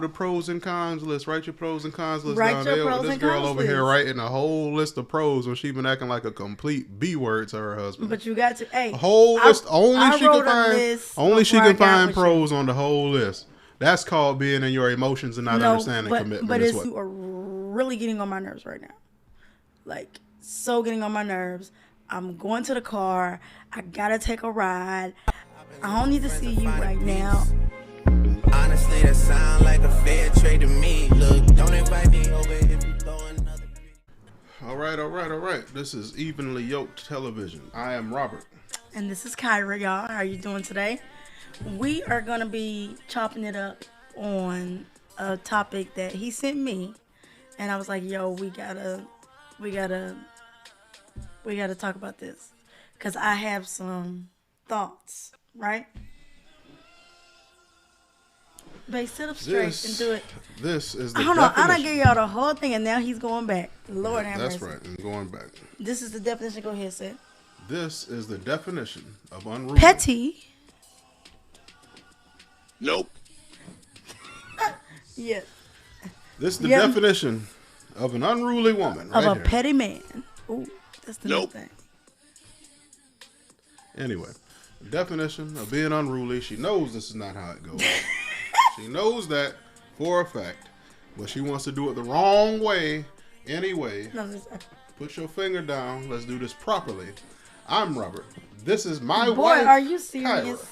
The pros and cons list. Write your pros and cons list Write down your there. pros This and girl cons over here list. writing a whole list of pros when she been acting like a complete B word to her husband. But you got to, hey, A whole list. I wrote a list Only she before I can got find with you. pros on the whole list. That's called being in your emotions and not understanding commitment. But is it's what. you are really getting on my nerves right now. Like, so getting on my nerves. I'm going to the car. I gotta take a ride. I don't need to see you right now. Honestly, that sound like a fair trade to me. Look, don't invite me over if you throw another. All right. This is Evenly Yoked Television. I am Robert. And this is Kyra, y'all. How are you doing today? We are gonna be chopping it up on a topic that he sent me, and I was like, "Yo, we gotta talk about this," because I have some thoughts, right? Babe, sit up straight and do it. This is the I don't know. I done definition. gave y'all the whole thing, and now he's going back. Lord have That's mercy. right. And going back. This is the definition. Go ahead, say it. This is the definition of unruly. Petty. Nope. Yes. This is the Yep. definition of an unruly woman. Of right a here. petty man. Ooh, that's the Nope. new thing. Anyway, the definition of being unruly. She knows this is not how it goes. She knows that for a fact, but she wants to do it the wrong way anyway. No, this, Put your finger down. Let's do this properly. I'm Robert. This is my boy, wife. are you Kyra. serious?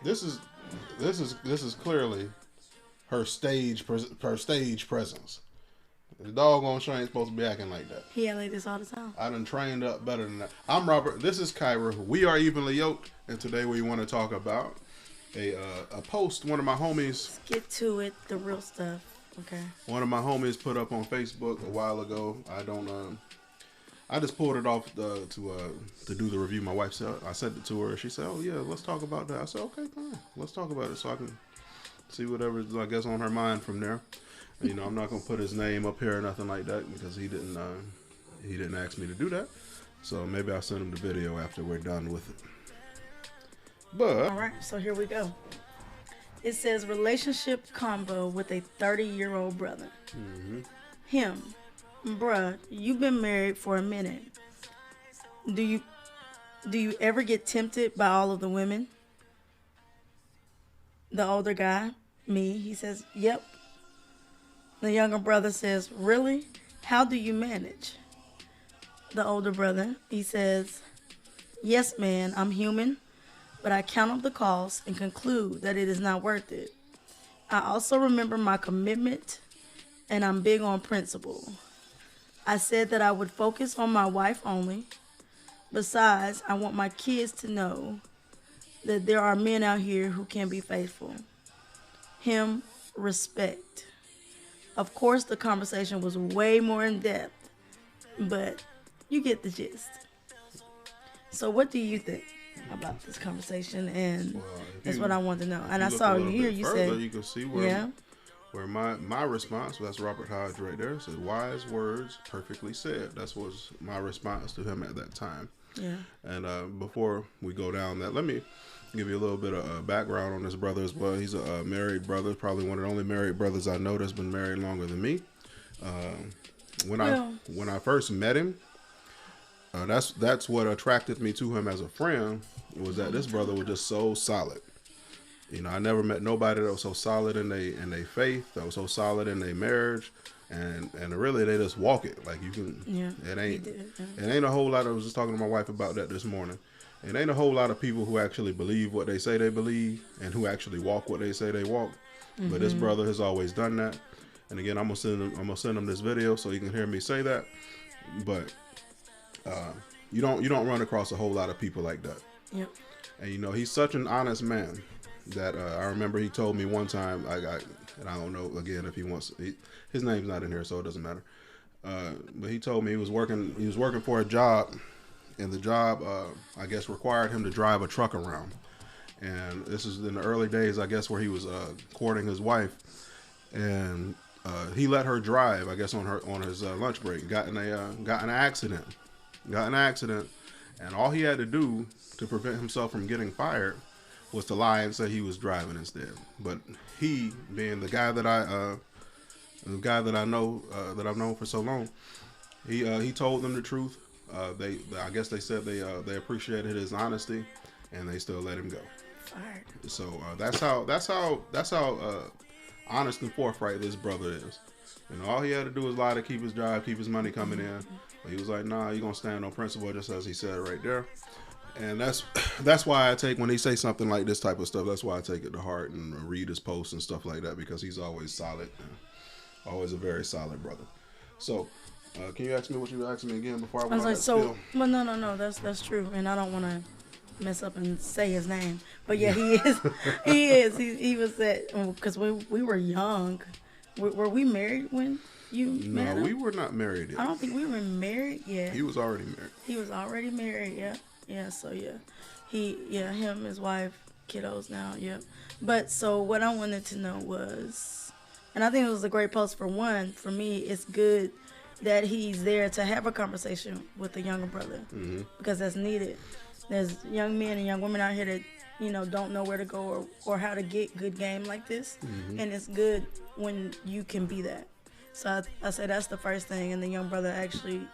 This is clearly her stage presence. The doggone she ain't supposed to be acting like that. He ain't like this all the time. I done trained up better than that. I'm Robert. This is Kyra. We are evenly yoked, and today we want to talk about a post one of my homies. Get to it, the real stuff. Okay. One of my homies put up on Facebook a while ago. I just pulled it off to do the review. My wife said, I sent it to her. She said, "Oh yeah, let's talk about that." I said, "Okay, fine. Let's talk about it so I can see whatever's I guess on her mind from there." You know, I'm not gonna put his name up here or nothing like that because he didn't ask me to do that. So maybe I'll send him the video after we're done with it. But All right, so here we go. It says relationship combo with a 30-year-old brother. Mm-hmm. Him, bruh, you've been married for a minute. Do you ever get tempted by all of the women? The older guy, me, he says, "Yep." The younger brother says, "Really? How do you manage?" The older brother, he says, "Yes, man, I'm human, but I count up the costs and conclude that it is not worth it. I also remember my commitment, and I'm big on principle. I said that I would focus on my wife only. Besides, I want my kids to know that there are men out here who can be faithful. Him, respect." Of course, the conversation was way more in depth, but you get the gist. So what do you think about this conversation? And Well, that's what I want to know. And I look saw a you little here. bit You further, said, you can see where yeah. where my response, that's Robert Hodge right there, said wise words perfectly said. That was my response to him at that time. Yeah. And before we go down that, let me give you a little bit of background on this brother as well. He's a married brother, probably one of the only married brothers I know that's been married longer than me. When I first met him, that's what attracted me to him as a friend, was that this brother was just so solid. You know, I never met nobody that was so solid in their faith, that was so solid in their marriage, and really they just walk it. Like you can, Yeah, it he ain't did, yeah. it ain't a whole lot. I was just talking to my wife about that this morning. It ain't a whole lot of people who actually believe what they say they believe and who actually walk what they say they walk. But this brother has always done that. And again, I'm gonna send him this video so you can hear me say that. But you don't run across a whole lot of people like that. Yep. And you know, he's such an honest man that I remember he told me one time, and I don't know again if he wants, his name's not in here, so it doesn't matter. But he told me he was working for a job, and the job I guess required him to drive a truck around. And this is in the early days, I guess, where he was courting his wife, and he let her drive, I guess, on his lunch break. Got in an accident, and all he had to do to prevent himself from getting fired was to lie and say he was driving instead. But he, being the guy that I know that I've known for so long, he told them the truth. I guess they said they appreciated his honesty, and they still let him go. Fired. So that's how honest and forthright this brother is. You know, all he had to do was lie to keep his job, keep his money coming in. But he was like, nah, you're gonna stand on principle, just as he said right there. And that's why I take, when he say something like this type of stuff, that's why I take it to heart and read his posts and stuff like that, because he's always solid, always a very solid brother. So, can you ask me what you asked me again before I went on that spiel? Well, no, that's true, and I don't want to mess up and say his name, but yeah, he is. He was that, because we were young. Were we married when you met him? No, we were not married yet. I don't think we were married yet. He was already married. He was already married, yeah. Yeah, so yeah. Him, his wife, kiddos now, yep. But so what I wanted to know was, and I think it was a great post for one, for me, it's good that he's there to have a conversation with the younger brother, because that's needed. There's young men and young women out here that, you know, don't know where to go or how to get good game like this, and it's good when you can be that. So I say that's the first thing, and the young brother actually,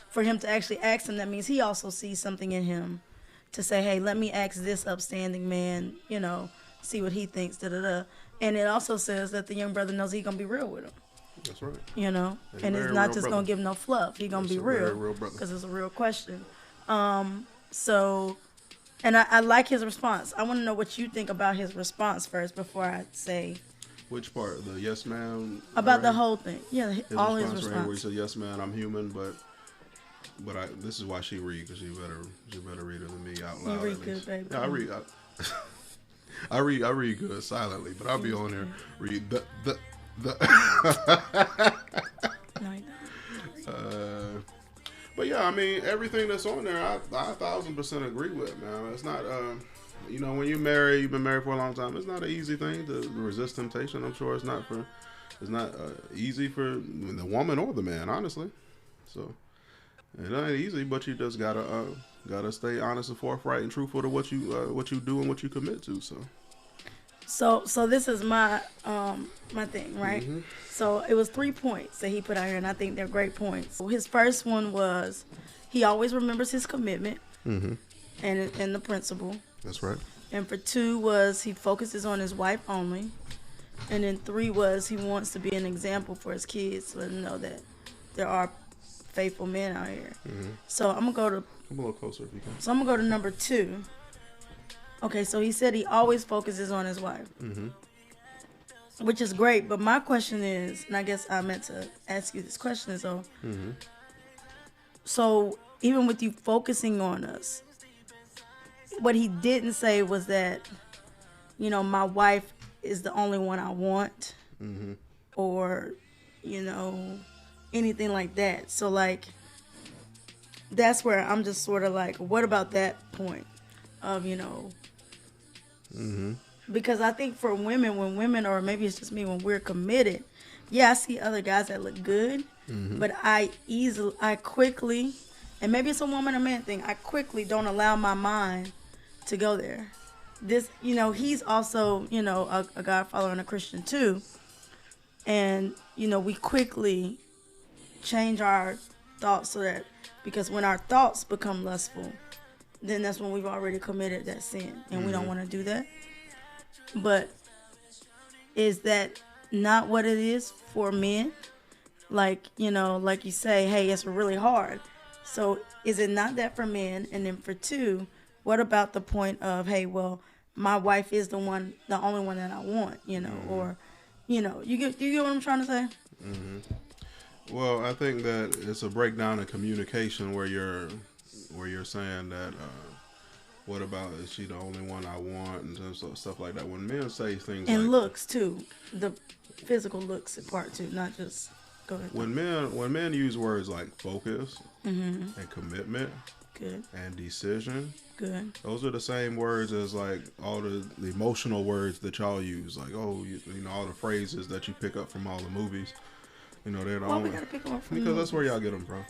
for him to actually ask him, that means he also sees something in him to say, hey, let me ask this upstanding man, you know, see what he thinks, da-da-da. And it also says that the young brother knows he's going to be real with him. That's right. You know, and it's not just going to give no fluff. He's going to be real, because it's a real question. So, and I like his response. I want to know what you think about his response first before I say. Which part? The yes, ma'am? About the whole thing. Yeah, all his response. Right, where he said, yes, man, I'm human, but this is why she read, because she better read it than me out loud. You read good, baby. Yeah, I read good silently, but I'll be on there read the. No, you don't. But yeah, I mean, everything that's on there, I 1,000% agree with, man. It's not, you know, when you've been married for a long time, it's not an easy thing to resist temptation. I'm sure it's not easy for the woman or the man, honestly. So it ain't easy, but you just gotta stay honest and forthright and truthful to what you do and what you commit to. So this is my thing, right? Mm-hmm. So it was 3 points that he put out here, and I think they're great points. So his first one was he always remembers his commitment and the principle. That's right. And for 2 was he focuses on his wife only. And then 3 was he wants to be an example for his kids, to let them know that there are faithful men out here. Mm-hmm. So I'm gonna come a little closer if you can. So I'm gonna go to number 2. Okay, so he said he always focuses on his wife, which is great. But my question is, and I guess I meant to ask you this question is, so even with you focusing on us, what he didn't say was that, you know, my wife is the only one I want, or, you know, anything like that. So, like, that's where I'm just sort of like, what about that point of, you know, because I think for women, when women, or maybe it's just me, when we're committed, yeah, I see other guys that look good, but I quickly, and maybe it's a woman or man thing, I quickly don't allow my mind to go there. This, you know, he's also, you know, a God follower and a Christian too. And, you know, we quickly change our thoughts so that, because when our thoughts become lustful, then that's when we've already committed that sin, and we don't want to do that. But is that not what it is for men? Like, you know, like you say, hey, it's really hard. So is it not that for men? And then for 2, what about the point of, hey, well, my wife is the only one that I want, you know, or, you know, you get what I'm trying to say? Well, I think that it's a breakdown in communication where you're saying that, what about, is she the only one I want, and stuff like that. When men say things and like, looks too, the physical looks part too, not just, go ahead. When men use words like focus and commitment, good, and decision, good, those are the same words as like all the emotional words that y'all use, like, oh, you know, all the phrases that you pick up from all the movies. You know, they're the only. We gotta pick them up from because that's where y'all get them from.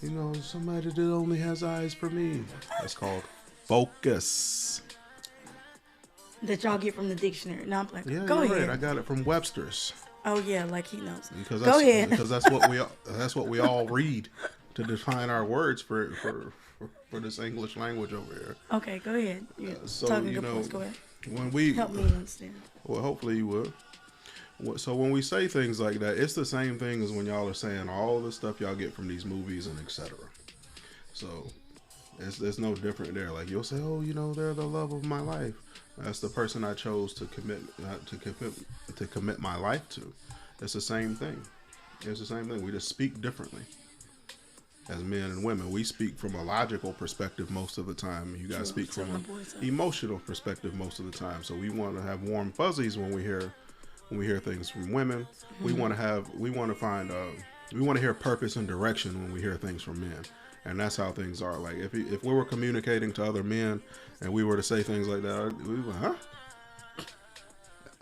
You know, somebody that only has eyes for me. That's called focus. that y'all get from the dictionary. No, I'm playing. Yeah, Go you're ahead. right. I got it from Webster's. Oh yeah, like he knows. Because Go ahead. Because that's what we all read to define our words for this English language over here. Okay, go ahead. You're So talking you good know, points. Go ahead. when we Help me understand. well, hopefully you will. So when we say things like that, it's the same thing as when y'all are saying all the stuff y'all get from these movies and etc. So it's no different there. Like you'll say, oh, you know, they're the love of my life. That's the person I chose to commit my life to. It's the same thing. It's the same thing. We just speak differently. As men and women, we speak from a logical perspective most of the time. You guys speak from an emotional perspective most of the time. So we want to have warm fuzzies when we hear things from women. We want to hear purpose and direction when we hear things from men. And that's how things are. Like if we were communicating to other men and we were to say things like that, we were like,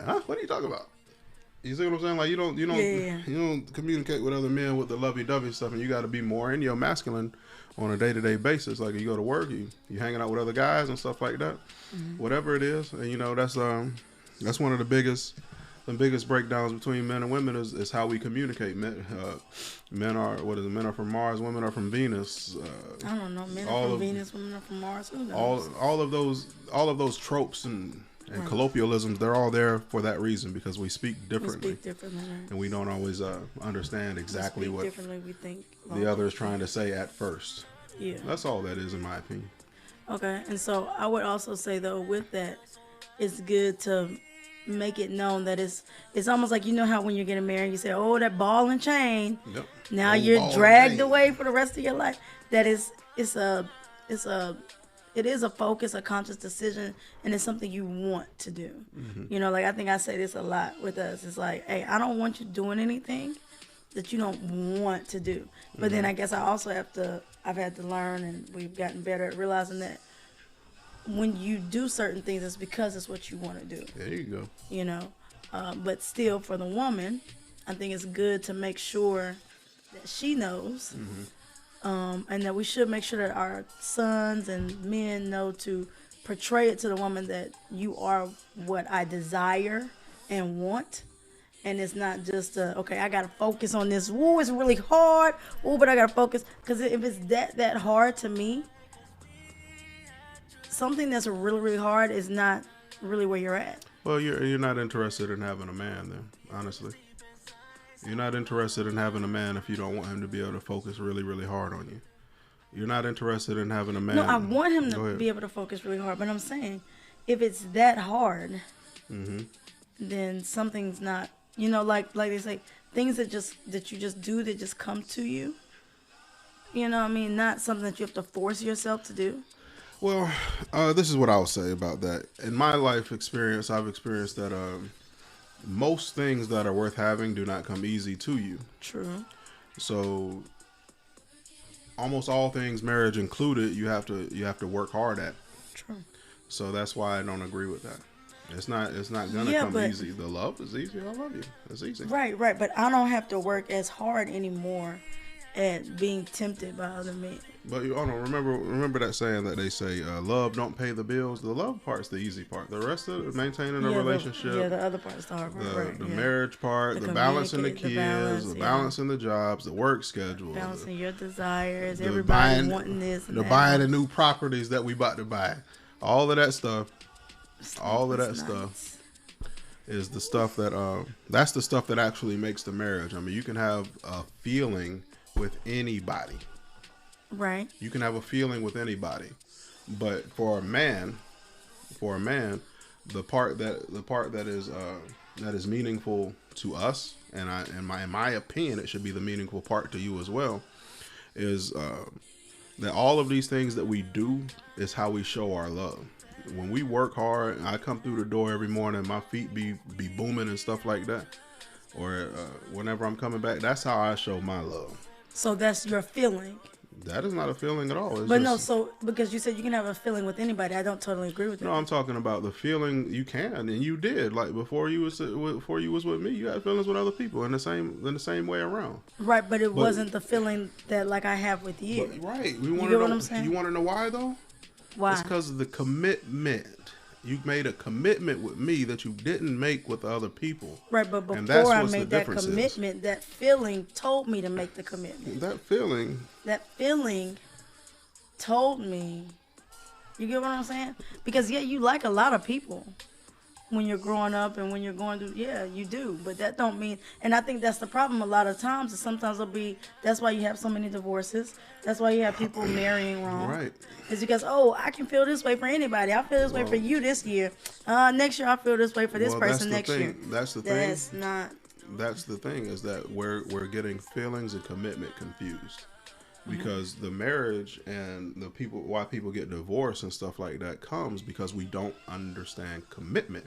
huh? What are you talking about? You see what I'm saying? Like you don't communicate with other men with the lovey-dovey stuff, and you got to be more in your masculine on a day-to-day basis. Like you go to work, you hanging out with other guys and stuff like that. Whatever it is, and you know that's one of the biggest breakdowns between men and women is how we communicate. Men are from Mars, women are from Venus. I don't know. Men are from Venus, women are from Mars. Who knows? All of those tropes and colloquialisms, they're all there for that reason, because we speak differently. We speak differently, right? And we don't always understand exactly what differently we think the other is trying to say at first. Yeah, that's all that is, in my opinion. Okay, and so I would also say though, with that, it's good to make it known that it's almost like, you know how when you're getting married, you say, "Oh, that ball and chain." Yep. Now you're dragged away for the rest of your life. That is, it is a focus, a conscious decision, and it's something you want to do. You know, like I think I say this a lot with us. It's like, hey, I don't want you doing anything that you don't want to do. But then I guess I've had to learn, and we've gotten better at realizing that when you do certain things, it's because it's what you want to do. There you go. You know, but still for the woman, I think it's good to make sure that she knows. And that we should make sure that our sons and men know to portray it to the woman that you are what I desire and want. And it's not just, okay, I got to focus on this. Ooh, it's really hard. Ooh, but I got to focus. Because if it's that hard to me, something that's really, really hard is not really where you're at. Well, you're not interested in having a man then, honestly. You're not interested in having a man if you don't want him to be able to focus really, really hard on you. You're not interested in having a man. No, I want him to be able to focus really hard. But I'm saying, if it's that hard, then something's not, you know, like they say, things that you just do that just come to you. You know what I mean? Not something that you have to force yourself to do. Well, this is what I'll say about that. In my life experience, I've experienced that most things that are worth having do not come easy to you. True. So almost all things, marriage included, you have to work hard at. True. So that's why I don't agree with that. It's not gonna come easy. The love is easy. I love you. It's easy. Right. But I don't have to work as hard anymore at being tempted by other men. But remember that saying that they say, love don't pay the bills. The love part's the easy part. The rest of it, maintaining a relationship. The other part's the hard part. The marriage part, the balancing the kids, the balancing the jobs, the work schedule. Balancing your desires, everybody wanting this and that. Buying the new properties that we about to buy. All of that stuff. Stuff is the stuff that, that's the stuff that actually makes the marriage. I mean, you can have a feeling with anybody. Right. You can have a feeling with anybody, but for a man, the part that is meaningful to us, and in my opinion, it should be the meaningful part to you as well, is that all of these things that we do is how we show our love. When we work hard, I come through the door every morning, my feet be booming and stuff like that, or whenever I'm coming back, that's how I show my love. So that's your feeling. That is not a feeling at all. Because you said you can have a feeling with anybody, I don't totally agree with that. No, I'm talking about the feeling you can, and you did. Like before you was with me, you had feelings with other people in the same way around. Right, but it wasn't the feeling that like I have with you. Right. You get what I'm saying? You want to know why though? Why? It's because of the commitment You made a commitment with me that you didn't make with other people. Right, but And that's before I what's the made that difference is. commitment, that feeling told me to make the commitment. That feeling, That feeling told me. You get what I'm saying? Because yeah, you like a lot of people when you're growing up and when you're going through. Yeah, you do, but that don't mean. And I think that's the problem. A lot of times, is sometimes it'll be. That's why you have so many divorces. That's why you have people marrying wrong. right? It's because I can feel this way for anybody. I feel this way for you this year. Next year I feel this way for this Well, person that's next the year. thing. That's the thing. That's not. That's the thing is that we're getting feelings and commitment confused. Because the marriage and the people, why people get divorced and stuff like that comes because we don't understand commitment.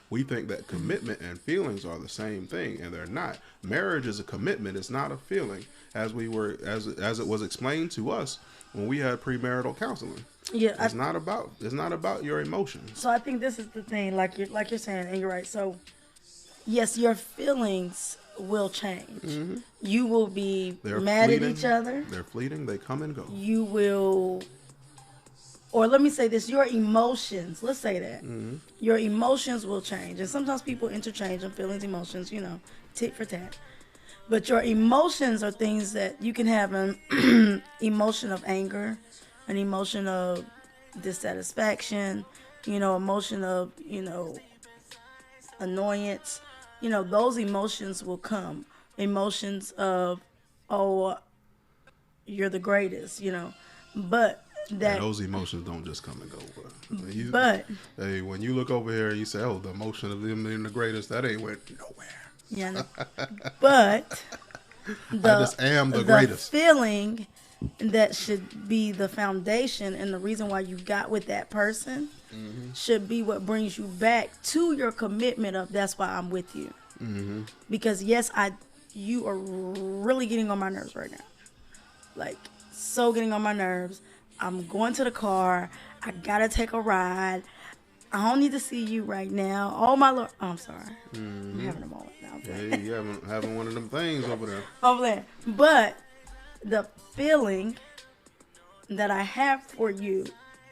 We think that commitment and feelings are the same thing, and they're not. Marriage is a commitment; it's not a feeling, as it was explained to us when we had premarital counseling. Yeah, It's not about your emotions. So I think this is the thing, like you're saying, and you're right. So yes, your feelings will change. You will be They're mad fleeting. at each other. They're fleeting. They come and go. You will, or let me say this: your emotions. Let's say that your emotions will change, and sometimes people interchange on feelings, emotions. Tit for tat. But your emotions are things that you can have an emotion of anger, an emotion of dissatisfaction, emotion of, annoyance. Those emotions will come. Emotions of, you're the greatest, But that. And those emotions don't just come and go. But. Hey, when you look over here and you say, the emotion of them being the greatest, that ain't went nowhere. Yeah. But. I just am the greatest. Feeling that should be the foundation and the reason why you got with that person should be what brings you back to your commitment of that's why I'm with you. Because yes, you are really getting on my nerves right now. Like, so getting on my nerves. I'm going to the car. I gotta take a ride. I don't need to see you right now. Oh my Lord. Oh, I'm sorry. I'm having a moment now. Hey, you having one of them things over there. Over there. But the feeling that I have for you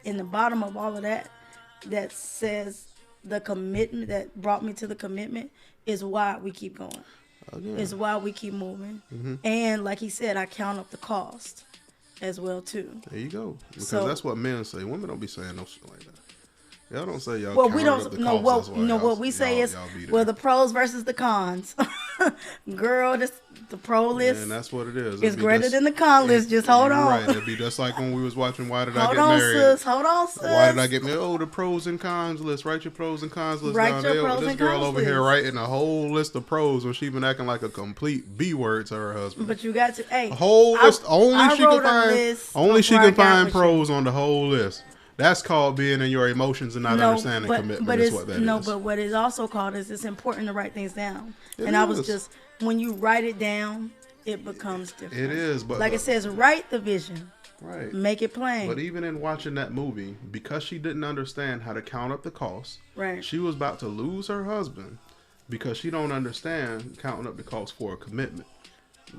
in the bottom of all of that says the commitment that brought me to the commitment is why we keep going. Is why we keep moving. And like he said, I count up the cost as well too. There you go. Because So- that's what men say. Women don't be saying no shit like that. Y'all don't say y'all. Well, we counted up don't the know cost, what that's why what we say is y'all be there. well the pros versus the cons. Girl, the pro list And that's what it is. is It'd be greater just- than the con list. Just hold you're on. Right. It'd be just like when we was watching Why Did I Hold Get on, Married? sis. Hold on, sis. Why did I get married? The pros and cons list. Write your pros and cons list Write down. your pros This and girl cons over here list. writing a whole list of pros when she been acting like a complete B word to her husband. But you got to A whole list. I wrote a list Only she before I can got find with you. pros on the whole list. That's called being in your emotions and not understanding commitment. But is it's what that no. is. But what it's also called is it's important to write things down. It And I was is. just when you write it down, it becomes different. It is, but like it says, write the vision, right. make it plain. But even in watching that movie, because she didn't understand how to count up the costs, Right. she was about to lose her husband because she don't understand counting up the costs for a commitment.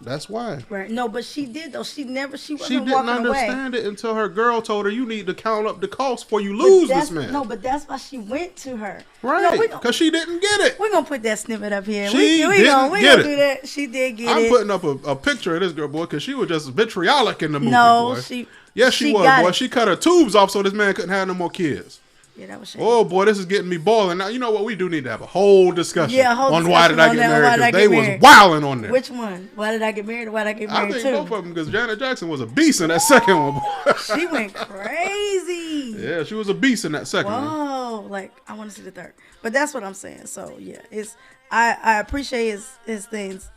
That's why. Right. No, but she did though. She wasn't She didn't walking understand away. it until her girl told her, you need to count up the costs before you lose But this man. No, but that's why she went to her. Right, No, because she didn't get it. we're gonna put that snippet up here. She we didn't gonna get it. do that. She did get I'm it. putting up a picture of this girl, boy, because she was just vitriolic in the movie, No, boy. Yes, she was, got boy. it. She cut her tubes off so this man couldn't have no more kids. Yeah, that was shady. Oh, boy, this is getting me boiling. Now, you know what? We do need to have a whole discussion Yeah, a whole on Why Did discussion I on Get that, Married, Why Did I because Get they was Married? wilding on there. Which one? Why did I get married? Why did I get I married think too? both of them, because Janet Jackson was a beast in that second one, boy. She went crazy. Yeah, she was a beast in that second one. Whoa, like I want to see the third. But that's what I'm saying. So yeah, it's I appreciate his things,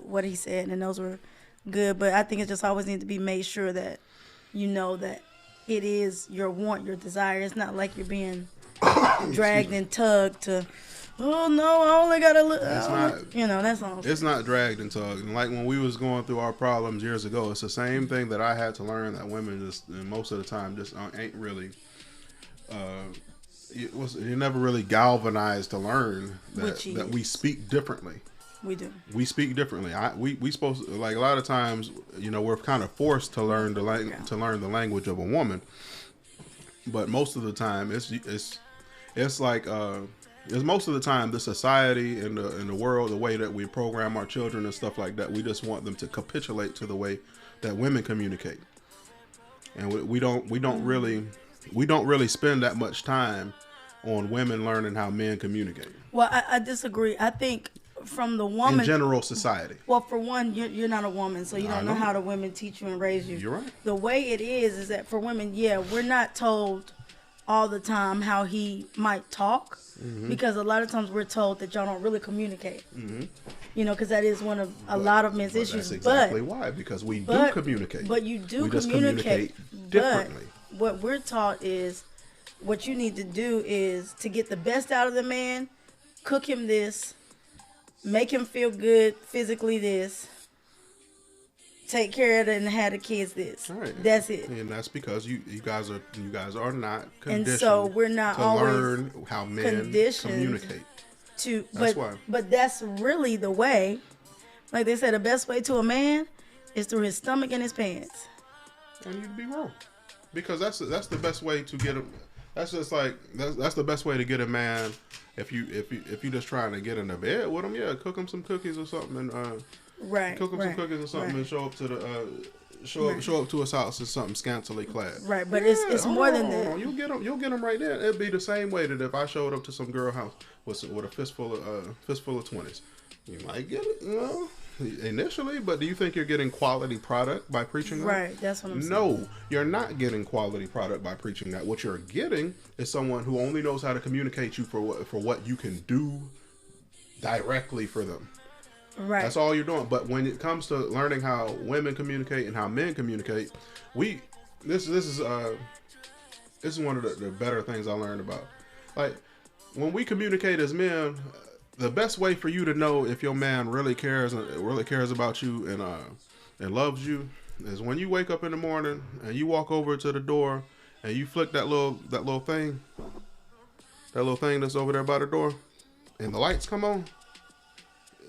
what he said, and those were good. But I think it just always needs to be made sure that you know that it is your want, your desire. It's not like you're being dragged and tugged to. Oh no, I only gotta look. That's That's all. It's not dragged and tugged. And like when we was going through our problems years ago, it's the same thing that I had to learn that women just, and most of the time, just ain't really. You're never really galvanized to learn that we speak differently. We do. We speak differently. We supposed to, like a lot of times, we're kind of forced to learn the language of a woman. But most of the time, it's like it's most of the time the society and the world, the way that we program our children and stuff like that, we just want them to capitulate to the way that women communicate, and we don't really spend that much time on women learning how men communicate. Well, I disagree. I think from the woman In general society. Well, for one, you're not a woman, so you don't know how the women teach you and raise you. You're right. The way it is that for women, we're not told all the time how he might talk, because a lot of times we're told that y'all don't really communicate. You know, because that is one of a lot of men's issues. That's exactly why, because we do communicate. But you do we communicate differently. But what we're taught is what you need to do is to get the best out of the man, cook him this, make him feel good physically this, take care of it and have the kids this. Right. That's it. And that's because you guys are not conditioned and so we're not to always learn how men communicate. But that's really the way. Like they said, the best way to a man is through his stomach and his pants. And you'd be wrong, because that's the best way to get him. That's just like that's the best way to get a man. If you just trying to get in the bed with him, cook him some cookies or something, and cook him some cookies or something, and show up to the show up to his house in something scantily clad. Right, but it's more than that. You'll get him right there. It'd be the same way that if I showed up to some girl house with a fistful of 20s, you might get it, initially. But do you think you're getting quality product by preaching that? Right, that's what I'm saying. No, you're not getting quality product by preaching that. What you're getting is someone who only knows how to communicate you for what you can do directly for them. Right. That's all you're doing. But when it comes to learning how women communicate and how men communicate, this is one of the better things I learned about. Like, when we communicate as men, the best way for you to know if your man really cares about you and loves you is when you wake up in the morning and you walk over to the door and you flick that little thing that's over there by the door, and the lights come on.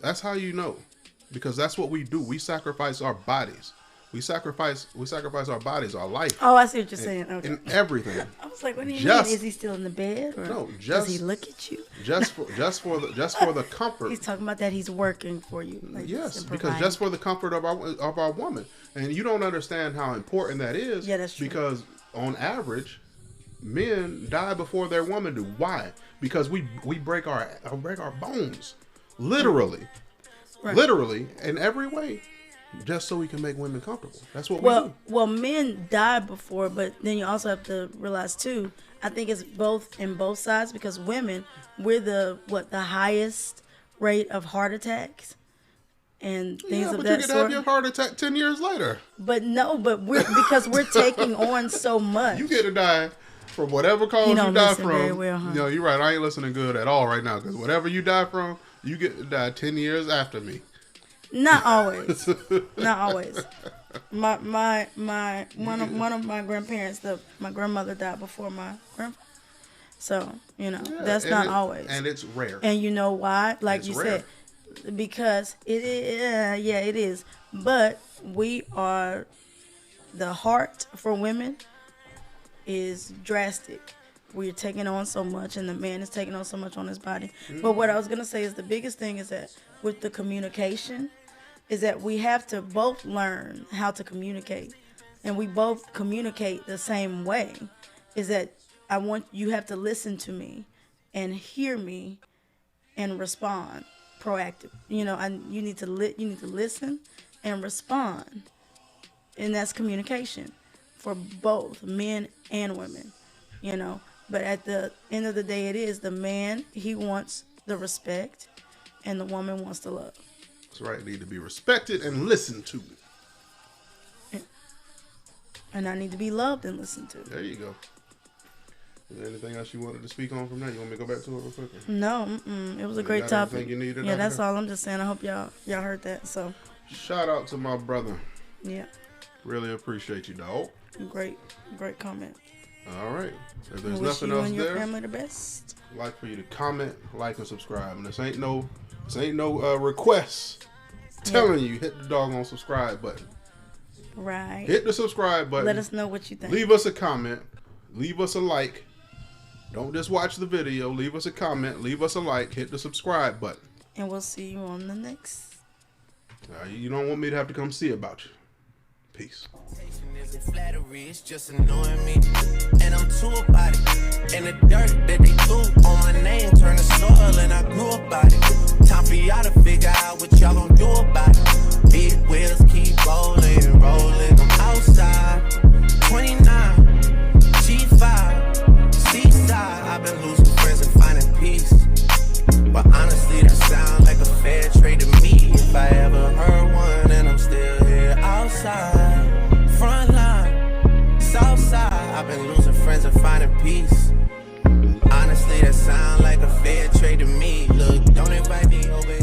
That's how you know, because that's what we do. We sacrifice our bodies. We sacrifice our bodies, our life. Oh, I see what you're saying. Okay. And everything. I was like, what do you mean? Is he still in the bed? Or no, does he look at you? Just for the comfort. He's talking about that he's working for you. Like, yes, because just for the comfort of our woman, and you don't understand how important that is. Yeah, that's true. Because on average, men die before their woman do. Why? Because we break our bones, literally, literally in every way. Just so we can make women comfortable. That's what we do. Well, men die before, but then you also have to realize too, I think it's both in both sides, because women, we're the highest rate of heart attacks and things of that sort. But you can have your heart attack 10 years later. But because we're taking on so much. You get to die from whatever cause you die from. Very well, huh? You're right. I ain't listening good at all right now, because whatever you die from, you get to die 10 years after me. Not always. Not always. One of my grandparents, my grandmother died before my grandfather. So, that's not always. And it's rare. And you know why? Like it's you rare. Said, because it is. But the heart for women is drastic. We're taking on so much, and the man is taking on so much on his body. Mm-hmm. But what I was going to say is the biggest thing is that with the communication, is that we have to both learn how to communicate, and we both communicate the same way. Is that you have to listen to me and hear me and respond proactive. And you need to listen and respond, and that's communication for both men and women. But at the end of the day, it is the man, he wants the respect, and the woman wants the love. That's right. Need to be respected and listened to. And I need to be loved and listened to. There you go. Is there anything else you wanted to speak on from that? You want me to go back to it real quick? No, it was a great topic. You needed that's all. I'm just saying. I hope y'all heard that. So. Shout out to my brother. Yeah. Really appreciate you, dog. Great comment. All right. If there's nothing else and your there, family the best. I'd like for you to comment, like, and subscribe. And this ain't no request telling you hit the doggone subscribe button. Right. Hit the subscribe button. Let us know what you think. Leave us a comment. Leave us a like. Don't just watch the video. Leave us a comment. Leave us a like. Hit the subscribe button. And we'll see you on the next. You don't want me to have to come see about you. Peace. Isn't flattery, it's just annoying me. And I'm too about it. And the dirt that they threw on my name turned to soil, and I grew about it. Time for y'all to figure out what y'all gon' do about it. Big wheels keep rolling, rolling. I'm outside, 29, G5, seaside. I've been losing friends and finding peace. But honestly, that sound like a fair trade to me. If I ever heard one, and I'm still here outside, front line, south side. I've been losing friends and finding peace. Honestly, that sound like a fair trade to me. Look, don't invite me over